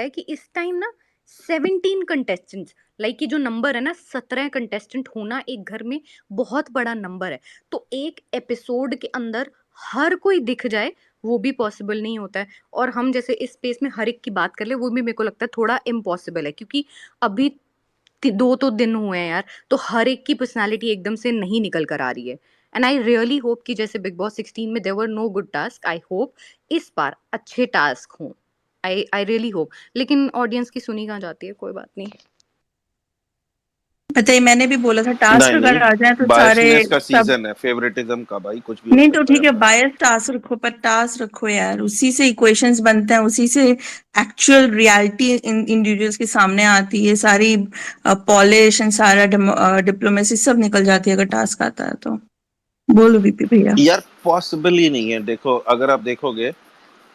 है कि इस टाइम ना 17 कंटेस्टेंट्स, लाइक ये जो नंबर है ना 17 कंटेस्टेंट होना एक घर में बहुत बड़ा नंबर है। तो एक एपिसोड के अंदर हर कोई दिख जाए वो भी पॉसिबल नहीं होता है। और हम जैसे इस स्पेस में हर एक की बात कर ले वो भी मेरे को लगता है थोड़ा इम्पॉसिबल है, क्योंकि अभी दो तो दिन हुए हैं यार, तो हर एक की पर्सनालिटी एकदम से नहीं निकल कर आ रही है। एंड आई रियली होप कि जैसे बिग बॉस 16 में there were no good task, I hope इस बार अच्छे टास्क हों। I really hope. लेकिन ऑडियंस की सुनी कहाँ जाती है, कोई बात नहीं। बताइए, मैंने भी बोला था टास्क नहीं अगर नहीं, आ जाए तो सारे बायसनेस का सब। सीजन है, फेवरेटिज्म का भाई कुछ भी हो नहीं तो सकता है ठीक है, अपना। बायस टास्क रखो पर टास्क रखो यार, उसी से इक्वेशंस बनते हैं, उसी से एक्चुअल रियलिटी इंडिविजुअल्स के सामने आती है, सारी पॉलिश एंड सारा डिप्लोमेसी सब निकल जाती है अगर टास्क आता है तो। बोलो बीपी भैया। यार पॉसिबल ही नहीं है, देखो अगर आप देखोगे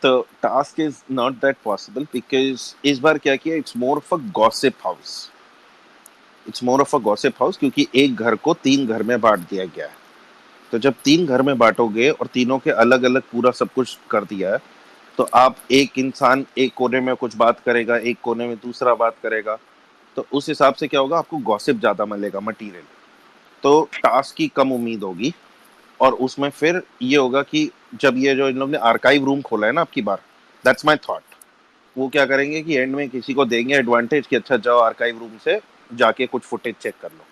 तो task is not that possible, because इस बार क्या किया, it's more of a gossip house. It's more of a gossip house क्योंकि एक घर को 3 घर में बांट दिया गया है। तो जब 3 घर में बांटोगे और तीनों के अलग अलग पूरा सब कुछ कर दिया है, तो आप एक इंसान एक कोने में कुछ बात करेगा, एक कोने में दूसरा बात करेगा, तो उस हिसाब से क्या होगा, आपको गॉसिप ज्यादा मिलेगा, मटेरियल। तो टास्क की कम उम्मीद होगी। और उसमें फिर ये होगा कि जब ये जो इन लोग ने आर्काइव रूम खोला है ना आपकी बार, दैट्स माय थॉट, वो क्या करेंगे कि एंड में किसी को देंगे एडवांटेज कि अच्छा जाओ आर्काइव रूम से जाके कुछ फुटेज चेक कर लो।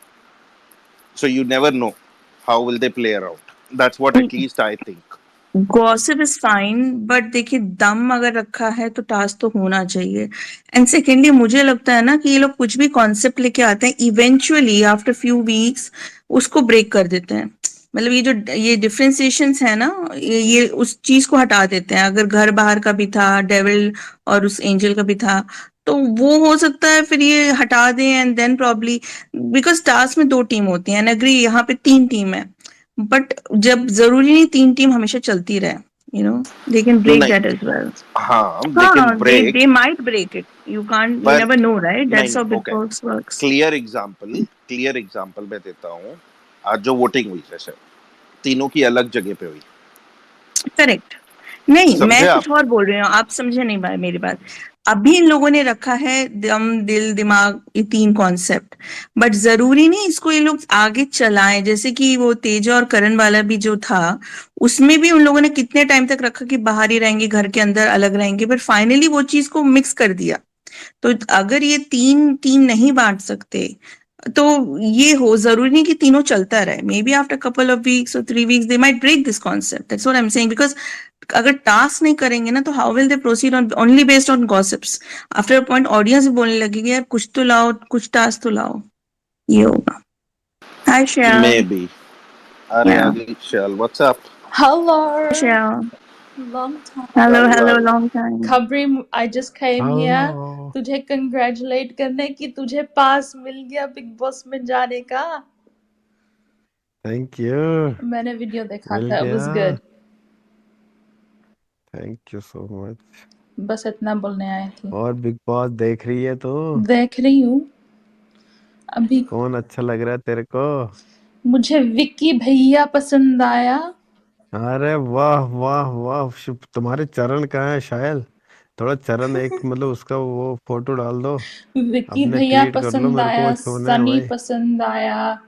So you never know how will they play around, that's what at least I think. Gossip is fine, but देखिए दम अगर रखा है तो टास्क तो होना चाहिए। एंड सेकेंडली मुझे लगता है ना कि ये लोग कुछ भी कॉन्सेप्ट लेके आते हैं, इवेंचुअली आफ्टर फ्यू वीक्स उसको ब्रेक कर देते हैं। मतलब ये डिफरेंशिएशंस है ना, ये उस चीज को हटा देते हैं। अगर घर बाहर का भी था, डेविल और उस एंजल का भी था, तो वो हो सकता है फिर ये हटा दें and then probably, because task में 2 टीम होती है एंड अग्री यहाँ पे 3 टीम है। बट जब जरूरी नहीं 3 टीम हमेशा चलती रहे, दे कैन ब्रेक नहीं, दैट एज वेल। हाँ दे कैन हाँ, break, they might break it. You पर never know, right? नहीं That's नहीं, how Big okay, Boss works. Clear example मैं देता हूँ। आज जो वोटिंग हुई जैसे तीनों की अलग जगह पे हुई, करेक्ट। नहीं, मैं समझे आप? कुछ और बोल रही हूँ, आप समझे नहीं भाई मेरी बात। अभी इन लोगों ने रखा है दम दिल दिमाग, ये 3 कॉन्सेप्ट, बट जरूरी नहीं इसको ये लोग आगे चलाएं। जैसे कि वो तेजा और करण वाला भी जो था, उसमें भी उन लोगों ने कितने टाइम तक रखा कि बाहर ही रहेंगे, घर के अंदर अलग रहेंगे, पर फाइनली वो चीज को मिक्स कर दिया। तो अगर ये 3 टीम नहीं बांट सकते तो ये हो जरूरी नहीं कि तीनों चलता रहे। Maybe after couple of weeks और 3 weeks they might break this concept, that's what I am saying. Because अगर टास्क नहीं करेंगे ना तो how will they proceed on only based on gossips. After a point audience भी बोलने लगेगी यार कुछ तो लाओ, कुछ टास्क तो लाओ। ये होगा। हाय मे श्याम। बी। अरे या अगली चल WhatsApp. Hello. Shyam. Long time. Hello Rahu hello, Rahu. Long time. Kabri, I just came here hello. तुझे congratulate करने कि तुझे पास मिल गया बिग बॉस में जाने का। Thank you. मैंने वीडियो देखा मिल था, it गया। was good. Thank you so much. बस इतना बोलने आई थी। और बिग बॉस देख रही है तो देख रही हूँ अभी। कौन अच्छा लग रहा है तेरे को? मुझे विक्की भैया पसंद आया। अरे वाह वाह वाह, तुम्हारे चरण कहाँ है शायद? थोड़ा चरण एक मतलब उसका वो फोटो डाल दो, विक्की अपने भैया ट्वीट कर लो, पसंद मेरे को आया, वो छूना है सनी भाई। पसंद आया।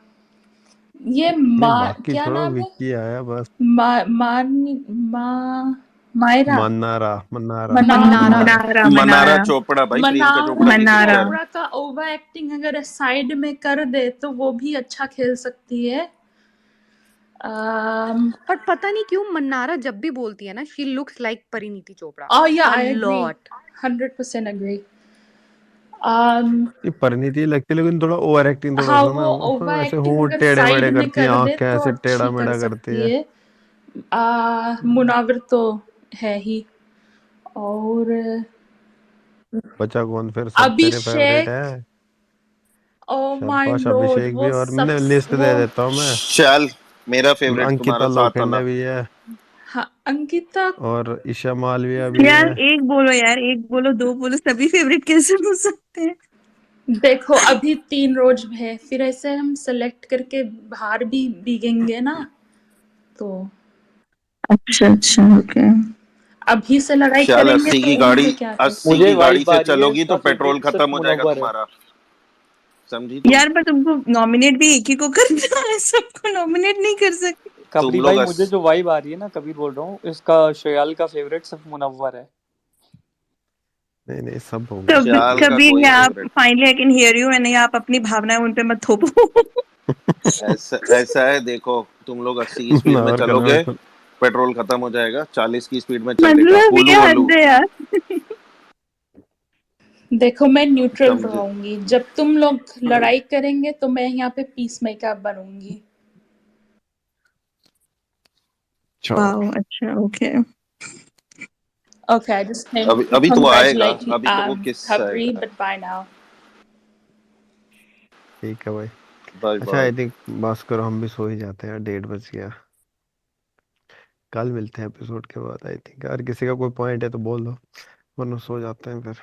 ये नहीं बाकी क्या छोड़ो, नाम है? विक्की आया बस। मा, मान मा, मायरा। मन्नारा मन्नारा मनारा। मन्नारा। मनारा मनारा मनारा चोपड़ा भाई, प्रियंका मनारा चोपड़ा की मनारा। सिस्टर। चोपड़ा का ओवर एक्टिंग अगर साइड में कर दे तो वो भी अच्छा खेल सकती है। पर पता नहीं क्यों मन्नारा जब भी बोलती है ना she looks like Parineeti Chopra oh yeah, a I agree, lot. 100% agree. ये परिणीति लगती है, लेकिन थोड़ा ओवर एक्टिंग थोड़ा हाँ, सा वो ओवर ना, ऐसे एक्टिंग होंठ अगर टेढ़े साइड मेढ़े में करती है, कर दे आंखें तो ऐसे टेढ़ा अच्छी कर मेढ़ा करती सकती है। है। मुनाविर तो है ही। और बचा कौन फिर? सब तेरे फेवरेट अभिषेक, है। ओ माय शाबाश, लॉर्ड, अभिषेक भी। वो और सब मैं लिस्ट वो दे देता हूँ मैं। चल, मेरा फेवरेट तुम्हारा अंकिता साथ वाला। लोखंडे भी है, हाँ, अंकिता। और ईशा मालविया भी यार है। एक बोलो, यार एक बोलो, 2 बोलो, सभी फेवरेट कैसे हो सकते हैं? देखो अभी 3 रोज है, फिर ऐसे हम सेलेक्ट करके बाहर भी भीगेंगे ना, तो अच्छा अच्छा, ओके। अभी से लड़ाई शाल करेंगे 80 तो की उम्र गाड़ी क्या फिर? 80 मुझे की गाड़ी वाइब से आ रही है चलोगी तो इसका पेट्रोल फेवरेट खत्म सिर्फ हो जाएगा मुनव्वर है। तुम्हारा, समझी तुम? यार पर तुमको नॉमिनेट भी एक ही को करना है, सबको नॉमिनेट नहीं कर सकते। तुम कबरी लोग भाई मुझे जो वाइब आ रही है ना, कबीर बोल रहा हूँ, इसका शयाल का फेवरेट सिर्फ मुनव्वर है। नहीं नहीं, सब हो गया। शाल का कभी कोई आप favourite finally I can hear you, and आप अपनी भावनाएं उन पे मत थोपो। ऐसा ऐसा है, देखो तुम लोग 80 की स्पीड में मुनव्वर का चलोगे, नाम पेट्रोल खत्म हो जाएगा, 40 की स्पीड में चलने का, मतलब हुलू ये हलू, हद है यार। देखो मैं न्यूट्रल समझे? रहूंगी, जब तुम लोग लड़ाई करेंगे तो मैं यहाँ पे पीस मेकर बनूंगी। अच्छा। वाह, अच्छा, okay. Okay, I just came अभी to अभी तो आएगा, congratulate you, अभी तो वो किस Khabri, आएगा। but bye now. ठीक है भाई। बाय अच्छा, बाय। आई थिंक बस करो, हम भी सो ही जाते हैं, 1:30 बज गया। कल मिलते हैं एपिसोड के बाद आई थिंक। अगर किसी का कोई पॉइंट है तो बोल दो, वरना सो जाते हैं फिर।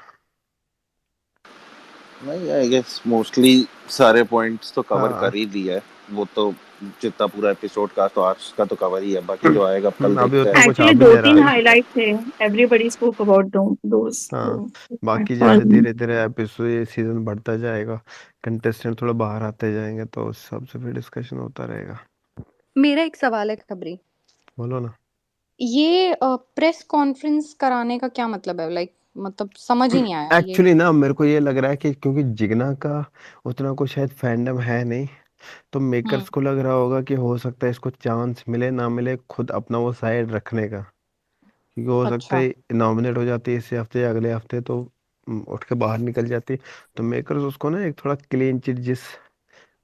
नहीं, आई गेस मोस्टली सारे पॉइंट्स तो कवर हाँ। कर ही दिया है, वो तो जितना पूरा एपिसोड का तो आज का तो कवर ही है, बाकी जो आएगा कल अभी देखते उतना हैं। कुछ आ एक्चुअली भी दो नहीं रहा तीन है। हाईलाइट थे, एवरीबडी स्पोक अबाउट दोस। हाँ, बाकी जैसे धीरे धीरे एपिसोड ये सीजन बढ़ता जाएगा, कंटेस्टेंट थोड़ा बाहर आते जाएंगे, तो उस हिसाब से फिर डिस्कशन होता रहेगा। मेरा एक सवाल है खबरी, बोलो ना। ये प्रेस कॉन्फ्रेंस कराने का क्या मतलब है? लाइक मतलब समझ ही नहीं आया ये। एक्चुअली ना मेरे को ये लग रहा है कि क्योंकि जिगना का उतना कुछ शायद फैंडम है नहीं, तो मेकर्स को लग रहा होगा कि हो सकता है इसको चांस मिले ना मिले खुद अपना वो साइड रखने का, क्योंकि हो सकता अच्छा, है नॉमिनेट हो जाती है इसी हफ्ते या अगले हफ्ते, तो उठ के बाहर निकल जाती। तो मेकर्स उसको ना एक थोड़ा क्लीन चिट जिस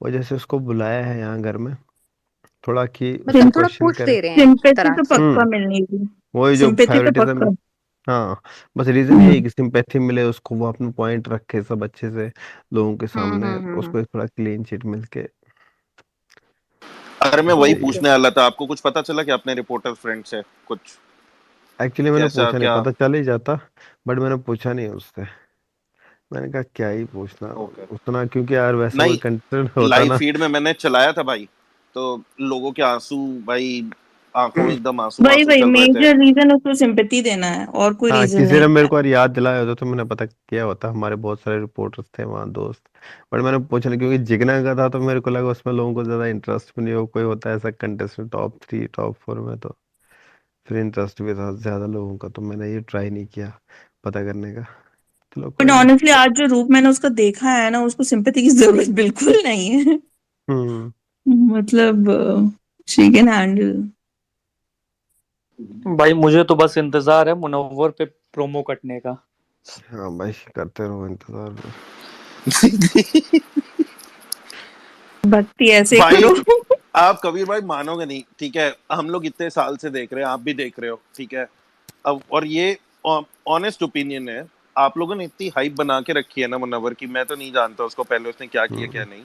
वजह से उसको बुलाया है यहाँ घर में, थोड़ा कि उसको मतलब थोड़ा क्वेश्चन पुश करे। दे रहे हैं एक सिंपैथी तरह तो से। पक्का हम्म मिलनी थी। वही जो सिंपैथी तो फेवरेटिज्म। पक्का। हाँ, बस रीजन यही है कि सिंपैथी मिले उसको, वो अपना पॉइंट रखे सब अच्छे से लोगों के सामने, उसको एक थोड़ा क्लीन चिट मिलके। अरे मैं बस वही यही है। पूछने वाला था, आपको कुछ पता चला कि अपने रिपोर्टर फ्रेंड से कुछ एक्चुअली मैंने कैसा पूछा नहीं, क्या? पता चल ही जाता, बट मैंने पूछा नहीं उससे। मैंने कहा क्या ही पूछना ओके। उतना, क्योंकि यार वैसा कोई नहीं, कंटेंट होता लाइव ना। फीड में मैंने चलाया था भाई, तो लोगों के आंसू भाई, आंखों में एकदम आंसू वही आंसू वही चल रहे थे। मेजर रीजन उसको सिंपैथी देना है, और कोई हाँ, रीजन किसी नहीं ने मेरे है। को यार याद दिलाया होता तो मैंने पता किया होता, हमारे बहुत सारे रिपोर्टर्स थे वहाँ दोस्त। बट मैंने पूछा नहीं, क्योंकि जिगना का था तो मेरे को लगा उसमें लोगों को ज्यादा इंटरेस्ट भी नहीं हो, कोई होता है ऐसा कंटेस्टेंट टॉप 3 टॉप 4 में, तो फिर इंटरेस्ट भी था ज्यादा लोगों का, तो मैंने ये ट्राई नहीं किया पता करने का। चलो बट कोई नहीं। ऑनेस्टली आज जो रूप मैंने उसका देखा है ना, उसको सिंपैथी की जरूरत बिल्कुल नहीं है। हम्म मतलब शी कैन हैंडल। भाई मुझे तो बस इंतजार है मुनव्वर पे प्रोमो कटने का। हाँ भाई, करते रहो इंतजार फिर। भक्ति ऐसे भाई करो। आप कबीर भाई मानोगे नहीं, ठीक है, हम लोग इतने साल से देख रहे हैं, आप भी देख रहे हो, ठीक है। अब और ये ऑनेस्ट ओपिनियन है, आप लोगों ने इतनी हाइप बना के रखी है ना मुनव्वर की, मैं तो नहीं जानता उसको पहले उसने क्या किया क्या हम्म नहीं।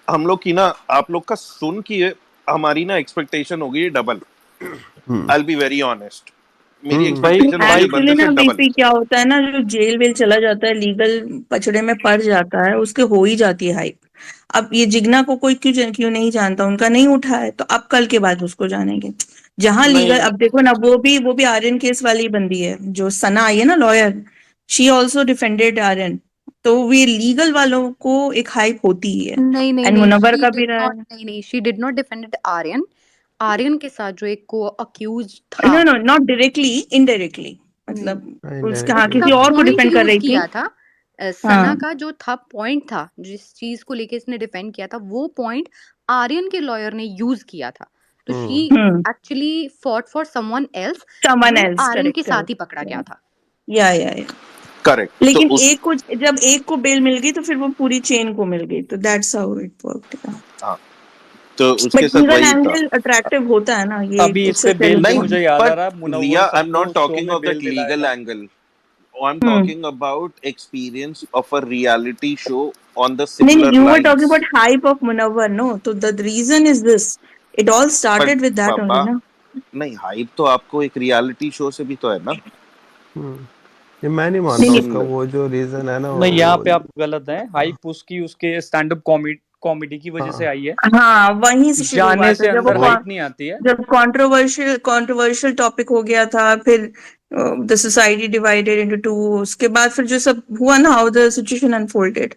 हम लोग की ना, आप लोग का सुन के हमारी ना एक्सपेक्टेशन होगी double. Hmm I will be very honest, मेरी भाई एक्सपेक्टेशन होगी भाई इस एक्चुअली बंदे ना से डबल। बीपी क्या होता है ना, जो जेल वेल चला जाता है, लीगल पचड़े में पड़ जाता है, उसके हो ही जाती है हाइप। अब ये जिग्ना को कोई क्यों नहीं जानता, उनका नहीं उठा है, तो अब कल के बाद उसको जानेंगे। जहां लीगल, नहीं अब देखो ना, वो भी आर्यन केस वाली बंदी है, जो सना आई है ना lawyer, she also defended Aryan. तो ये लीगल वालों को एक हाइप होती ही है। नहीं नहीं एंड नहीं, मुनव्वर शी का भी डिड रहा नॉट, है। नहीं नहीं, she did not defended Aryan. Aryan के साथ जो एक को अक्यूज था, no no, not directly, indirectly, मतलब उसके, हाँ, इनडायरेक्टली उसका किसी और को पॉइंट डिफेंड कर यूज रही थी। किया था। सना हाँ। का जो था पॉइंट था, जिस चीज को लेके इसने डिफेंड किया था, वो पॉइंट आर्यन के लॉयर ने यूज किया था। तो she hmm. Actually fought for someone else, someone जो एल्स, आर्यन के करेक्ट साथ ही पकड़ा करेक्ट। गया था। या करेक्ट, तो लेकिन उस, एक को, जब एक को बेल मिल गई तो फिर वो पूरी चेन को मिल गई, तो दैट्स हाउ इट वर्कड। हाँ, तो उसके बट साथ लीगल वही था। एंगल अट्रैक्टिव होता है ना, ये अभी इस उससे पे बेल पे नहीं, मुझे याद आ but रहा है मुनव्वर Riya, I'm सबको not उस शो talking में of बेल that legal दिलाएगा। angle. I'm hmm. talking about experience of a reality show on the नहीं नहीं, similar you were talking lines. About hype of Munawar, no, तो the reason is this, it all But started with that only पापा, ना। नहीं, hype तो आपको एक reality show से भी तो है ना, हम्म ये मैं नहीं मानता नहीं नहीं, उसका सिमिलर। वो जो रीजन है ना नहीं, यहाँ वो। पे आप गलत हैं। हाइप उसकी उसके स्टैंड अप कॉमेडी की वजह से हाँ आई है। हाँ, वहीं से शुरू हुआ जाने था, से अंदर वो हाइप नहीं आती है। जब कंट्रोवर्शियल कंट्रोवर्शियल टॉपिक हो गया था, फिर the society divided into two, उसके बाद फिर जो सब हुआ ना, हाउ द सिचुएशन अनफोल्डेड,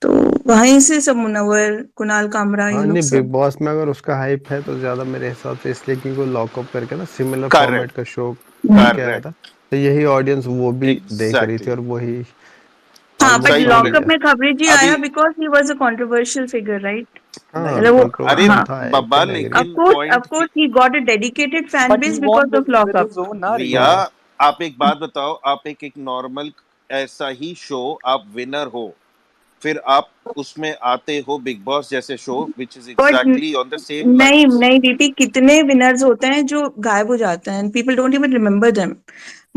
तो वहीं से सब मुनव्वर, कुणाल कामरा, ये हाँ लोग नहीं, बिग सब। बॉस में अगर उसका हाइप है तो ज्यादा मेरे हिसाब से इसलिए क्योंकि वो लॉकअप करके ना सिमिलर फॉर्मेट करेक्ट, का शो करके आया करेक्ट, था, तो यही ऑडियंस वो भी देख रही थी एग्जैक्टली, और वही हाँ, बट ऑलमोस्ट सही बोले। वही लॉकअप है। में खबरेज ही अभी आया because he was a controversial figure, right? हाँ नहीं, मतलब वो, अरे कंट्रोवर्शियल हाँ, था, आई बाबा, कैन एग्री। लेकिन of point course he got a dedicated fan but he base won because of with lockup. His own ना रिया, रिया। आप एक बात बताओ, आप एक नॉर्मल ऐसा ही शो, आप विनर हो, फिर आप उसमें आते हो बिग बॉस जैसे show which is but exactly on the same नहीं लाइंस। नहीं दीदी, कितने विनर्स होते हैं जो गायब हो जाते हैं, people don't even remember them.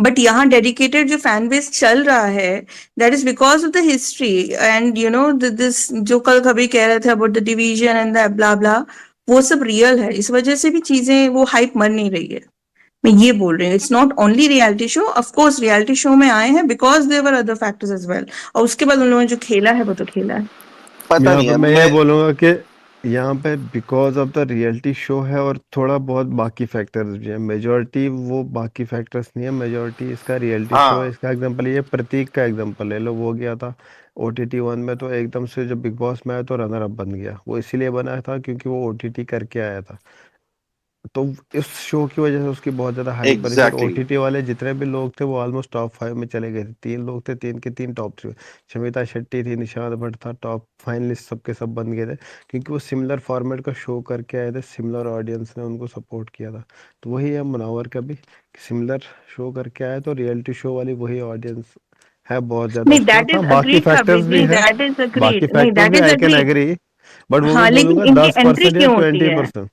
But यहाँ डेडिकेटेड जो फैन बेस चल रहा है, that is because of the history and you know this, जो कल कभी कह रहे थे about the division and the blah blah, वो सब रियल है। इस वजह से भी चीजें, वो हाइप मर नहीं रही है। मैं ये बोल रही हूँ, it's not only reality show. Of course reality show में आए हैं because there were other factors as well, और उसके बाद उन लोगों ने जो खेला है वो तो खेला है। पता यहाँ नहीं पे है मैं ये मैं। बोलूंगा कि यहाँ पे because of the reality show है और थोड़ा बहुत बाकी फैक्टर्स भी है, मेजोरिटी वो बाकी फैक्टर्स नहीं है, मेजोरिटी इसका रियलिटी शो है। हाँ, इसका एग्जांपल ये प्रतीक का एग्जांपल ले लो, वो गया था ओटीटी वन में, तो एकदम से जब बिग बॉस में आया तो रनर अप बन गया। वो इसीलिए बना था क्योंकि वो ओटीटी करके आया था, तो इस शो की वजह से उसकी बहुत ज्यादा हाइप बनी। फिर एग्जैक्टली, ओटीटी वाले जितने भी लोग थे वो ऑलमोस्ट टॉप 5 में चले गए थे। 3 लोग थे, 3 के 3 टॉप 3। शमिता शेट्टी थी, निशांत भट्ट था, टॉप फाइनलिस्ट सबके सब बन गए थे क्योंकि वो सिमिलर फॉर्मेट का शो करके आए थे, सिमिलर ऑडियंस ने उनको सपोर्ट किया था। तो वही है मुनव्वर का भी, सिमिलर शो करके आया तो रियलिटी शो वाली वही ऑडियंस है बहुत ज्यादा नहीं, उसके दैट पास। हाँ इज बाकी अग्रीड फैक्टर्स कबीर, भी नहीं है, दैट इज बाकी अग्रीड, नहीं फैक्टर्स दैट भी is I can agreed. Agree, but वो हाँ, मैं लेकिन बोलूंगा इनकी एंट्री 10% या क्यों होती है? 20%,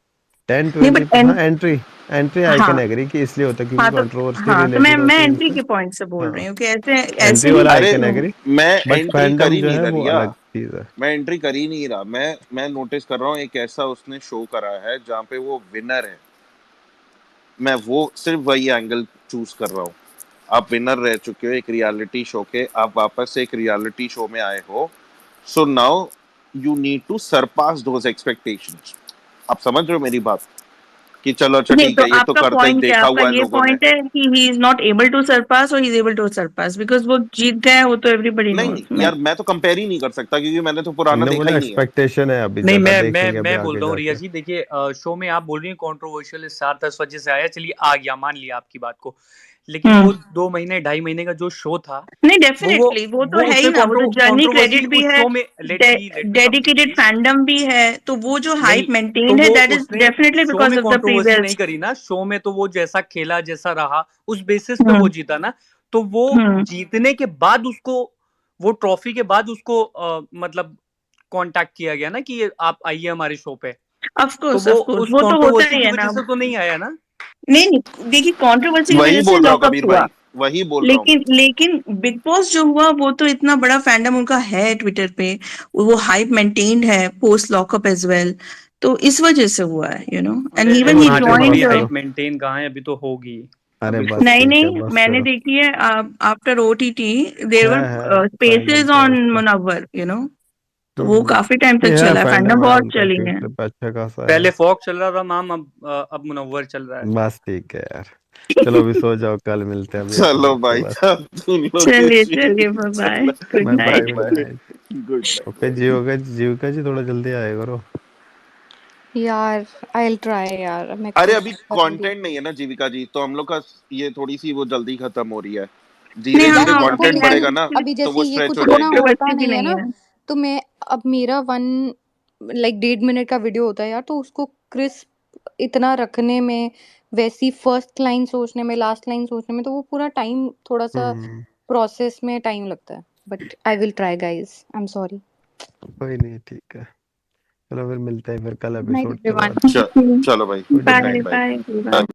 टेन नहीं ट्वेंटी बट हाँ एंट्री, एंट्री आई कैन हाँ एग्री कि इसलिए होता है क्योंकि हाँ तो कंट्रोवर्सी हाँ, तो मैं रिलेटेड मैं होती है एंट्री इनसे। के पॉइंट से बोल रही हाँ हूँ कि ऐसे ऐसे एंट्री नहीं वाला आई अरे कैन करते हैं। एग्री, मैं बट एंट्री कर फैंडम ही जो नहीं है रहा वो रिया, अलग चीज है। मैं एंट्री कर ही नहीं रहा, मैं नोटिस कर रहा हूँ एक ऐसा उसने शो करा है जहाँ पे वो विनर है, मैं वो सिर्फ वही एंगल चूज कर रहा हूँ। आप विनर रह चुके हो एक रियलिटी शो के, आप वापस से एक रियलिटी शो में आए हो, so now you need to surpass those expectations. आप समझ रहे हो मेरी बात, कि चलो अच्छा नहीं, ठीक तो है, ये तो आपका करते पॉइंट क्या है? देखा आपका हुआ है ये लोगों ने। पॉइंट है कि he is not able to surpass और he is able to surpass because वो जीत गए, वो तो एवरीबॉडी नहीं नोज। नहीं मैं यार, मैं तो कंपेयर ही नहीं कर सकता क्योंकि मैंने तो पुराना मैंने देखा बोला ही नहीं है। एक्सपेक्टेशन है अभी नहीं, ज्यादा, मैं मैं देखेंगे अभी मैं बोल आगे रहा हूँ रिया जाके। जी, देखिए शो में आप बोल रही हैं कंट्रोवर्शियल स्टार 10 वजह से आया, चलिए आ गया, मान लिया आपकी बात को, लेकिन वो 2 महीने 2.5 महीने का जो शो था, नहीं, तो वो डेफिनेटली वो तो वो है ही उसमें ना, वो तो जर्नी कंट्रोवर्सी क्रेडिट भी उस है, शो में, let me complete dedicated please. Fandom भी है, तो वो जो नहीं, हाइप तो मेंटेन्ड है वो दैट इज उसने डेफिनेटली शो बिकॉज में ऑफ द कंट्रोवर्सी नहीं प्रीवियस। करी ना, शो में तो वो जैसा खेला जैसा रहा उस बेसिस पे वो हम्म जीता ना। तो वो हम्म जीतने के बाद उसको, वो ट्रॉफी के बाद उसको मतलब कांटेक्ट किया गया ना कि आप आइए हमारे शो पे, तो ऑफ कोर्स उस वो तो होता कंट्रोवर्सी ही की है वजह ना। से तो नहीं आया ना। नहीं नहीं, देखिए कंट्रोवर्सी की वही वजह से बोल रहा हूँ लॉकअप कबीर हुआ, भाई, वही बोल रहा हूँ मैं। लेकिन बिग बॉस जो हुआ वो तो इतना बड़ा फैंडम उनका है ट्विटर पे, वो हाइप मेंटेन्ड है पोस्ट लॉकअप एज वेल, तो इस वजह से हुआ है, यू नो, एंड अरे इवन ही ठीक है, हमारे बस थोड़ी जॉइंड। तो, हाइप मेंटेन कहाँ है, अभी तो होगी। अरे अभी तो बस नहीं ठीक है, नहीं, बस मैंने करो। देखी है आफ्टर ओटीटी देयर है वर फैंडम स्पेसेस तो है ऑन उसका। मुनव्वर, यू नो, तो वो हम्म, काफी टाइम नहीं तक है चला है, फैंडम फैंडम है बहुत उनका, चली है। ट्विटर पे अच्छा खासा है। पहले फॉक चल रहा था मैम, अब मुनव्वर चल रहा है। बस ठीक है यार, चलो अभी सो जाओ, कल मिलते हैं, अभी अपना चलो तो भाई बस। साहब, तुम लोग के चलिए चलिए, लिए बाय बाय, चलो, good bye bye, bye night. Good bye, night. Good night okay, भाई। जीविका जी थोड़ा जल्दी आया करो। यार आई विल ट्राई यार, मैं अरे अभी कोशिश करूंगी। कंटेंट नहीं है ना जीविका जी, तो हम लोग का ये थोड़ी सी वो जल्दी खत्म हो रही है, नहीं, धीरे यार धीरे हाँ, आपको कंटेंट नहीं बढ़ेगा लग, ना, अभी तो जैसे वो ये स्ट्रेच कुछ हो इतना जाएंगे। होता कंट्रोवर्सी भी नहीं है नहीं ना, है। तो मैं, अब मेरा 1 1.5 मिनट का वीडियो होता है यार, तो उसको क्रिस्प इतना रखने में, वैसी फर्स्ट लाइन सोचने में, लास्ट लाइन सोचने में, तो वो पूरा टाइम थोड़ा सा हम्म, प्रोसेस में टाइम लगता है। But I will try guys, I am sorry. कोई नहीं, ठीक है, चलो फिर मिलते हैं फिर कल गुड नाइट एपिसोड के एवरीवन। बाद। चलो भाई, good good bye night night. भाई। बाय।